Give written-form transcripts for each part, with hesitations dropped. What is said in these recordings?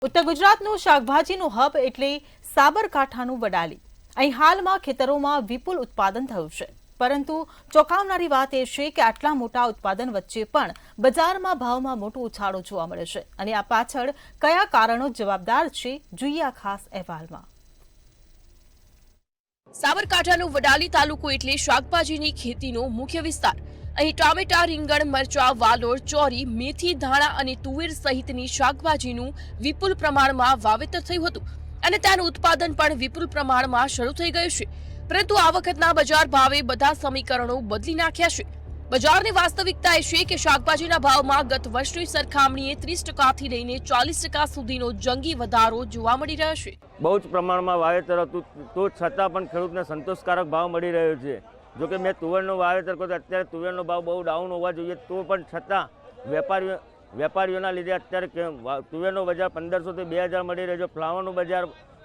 ઉત્તર ગુજરાતનું શાકભાજીનું હબ એટલે સાબરકાંઠાનું વડાલી। અહીં હાલમાં ખેતરોમાં વિપુલ ઉત્પાદન થયું છે, પરંતુ ચોંકાવનારી વાત એ છે કે આટલા મોટા ઉત્પાદન વચ્ચે પણ બજારમાં ભાવમાં મોટો ઉછાળો જોવા મળે છે। અને આ પાછળ કયા કારણો જવાબદાર છે, જોઈએ આ ખાસ અહેવાલમાં। સાબરકાંઠાનો વડાલી તાલુકો એટલે શાકભાજીની ખેતીનો મુખ્ય વિસ્તાર। અહીં ટામેટા, રીંગણ, મરચા, વાલોળ, ચોરી, મેથી, ધાણા અને તુવેર સહિતની શાકભાજીનું વિપુલ પ્રમાણમાં વાવેતર થયું હતું અને તેનું ઉત્પાદન પણ વિપુલ પ્રમાણમાં શરૂ થઈ ગયું છે। પરંતુ આ વખતના બજાર ભાવે બધા સમીકરણો બદલી નાખ્યા છે। બજારની વાસ્તવિકતા એ છે કે શાકભાજીના ભાવમાં ગત વર્ષની સરખામણીએ 30% થી લઈને 40% સુધીનો જંગી વધારો જોવા મળી રહ્યો છે। બહુ જ પ્રમાણમાં વાવેતર હતું, તો છતાં પણ ખેડૂતને સંતોષકારક ભાવ મળી રહ્યો છે। જો કે મેં તુવેરનું વાવેતર કર્યું, અત્યારે તુવેરનો ભાવ બહુ ડાઉન હોવા જોઈએ, તો પણ છતાં વેપારીઓના લીધે અત્યારે તુવેરનો બજાર 1500 થી 2000 મળી રહ્યો છે, ફ્લાવરનું બજાર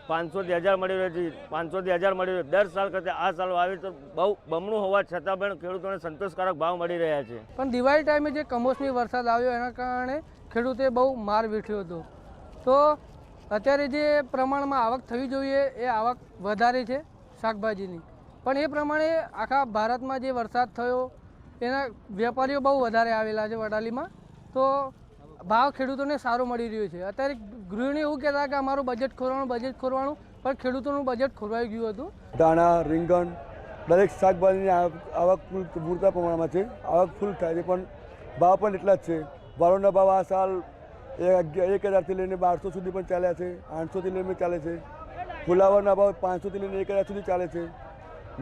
500 થી 1000 મળી રહ્યો છે, 500 થી 1000 મળી રહ્યો। દર સાલ કરતાં આ સાલ વાવેતર બહુ બમણું હોવા છતાં પણ ખેડૂતોને સંતોષકારક ભાવ મળી રહ્યા છે। પણ દિવાળી ટાઈમે જે કમોસમી વરસાદ આવ્યો એના કારણે ખેડૂતે બહુ માર વેઠ્યો હતો, તો અત્યારે જે પ્રમાણમાં આવક થવી જોઈએ એ આવક વધારે છે શાકભાજીની, પણ એ પ્રમાણે આખા ભારતમાં જે વરસાદ થયો એના વેપારીઓ બહુ વધારે આવેલા છે વડાલીમાં, તો ભાવ ખેડૂતોને સારો મળી રહ્યો છે। અત્યારે ગૃહિણી એવું કહેતા કે અમારું બજેટ ખોરવાનું, પણ ખેડૂતોનું બજેટ ખોરવાઈ ગયું હતું। ધાણા, રીંગણ દરેક શાકભાજીની આવક પૂરતા પ્રમાણમાં છે, આવક ફૂલ થાય છે, પણ ભાવ પણ એટલા જ છે। વાલોના ભાવ આ સાલ 1000 થી લઈને 1200 સુધી પણ ચાલ્યા છે, 800 થી લઈને ચાલે છે। ફુલાવરના ભાવ 500 થી લઈને 1000 સુધી ચાલે છે।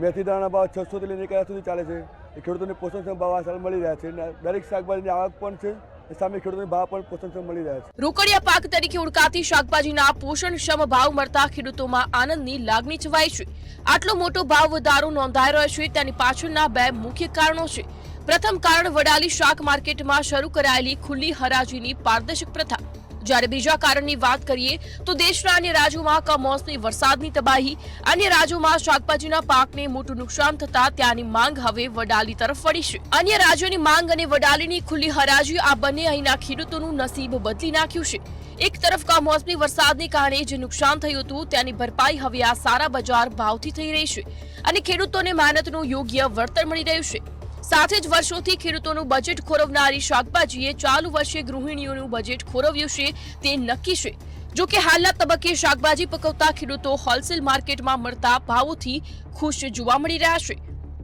મેથી દાણાના ભાવ 600 થી લઈને 1000 સુધી ચાલે છે। એ ખેડૂતોને પોષણક્ષમ ભાવ આ સાલ મળી રહ્યા છે। દરેક શાકભાજીની આવક પણ છે, સામે ખેડૂતોને ભાવ પણ પોષણક્ષમ મળી રહ્યા છે। રોકડિયા પાક તરીકે ઓળખાતી શાકભાજીના પોષણક્ષમ ભાવ મળતા ખેડૂતોમાં આનંદની લાગણી છવાઈ છે। આટલો મોટો ભાવ વધારો નોંધાઈ રહ્યો છે, તેની પાછળના બે મુખ્ય કારણો છે। પ્રથમ કારણ વડાલી શાક માર્કેટમાં શરૂ કરાયેલી ખુલ્લી હરાજીની પારદર્શક પ્રથા। જ્યારે બીજા કારણની વાત કરીએ તો દેશના અન્ય રાજ્યોમાં કમોસમી વરસાદની તબાહી, અન્ય રાજ્યોમાં શાકભાજીના પાકને મોટું નુકસાન થતા ત્યાંની માંગ હવે વડાલી તરફ વળી છે। અન્ય રાજ્યોની માંગ અને વડાલીની ખુલ્લી હરાજી આ બંને અહીંના ખેડૂતોનું નસીબ બદલી નાખ્યું છે। એક તરફ કમોસમી વરસાદને કારણે જે નુકસાન થયું હતું તેની ભરપાઈ હવે આ સારા બજાર ભાવથી થઈ રહી છે અને ખેડૂતોને મહેનતનું યોગ્ય વળતર મળી રહ્યું છે। સાથે જ વર્ષોથી ખેડૂતોનું બજેટ ખોરવનારી શાકભાજીએ ચાલુ વર્ષે ગૃહિણીઓનું બજેટ ખોરવ્યું છે તે નક્કી છે। જો કે હાલના તબક્કે શાકભાજી પકવતા ખેડૂતો હોલસેલ માર્કેટમાં મળતા ભાવોથી ખુશ જોવા મળી રહ્યા છે।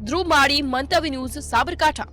ધ્રુવ માળી, મંતવ્ય ન્યૂઝ, સાબરકાંઠા।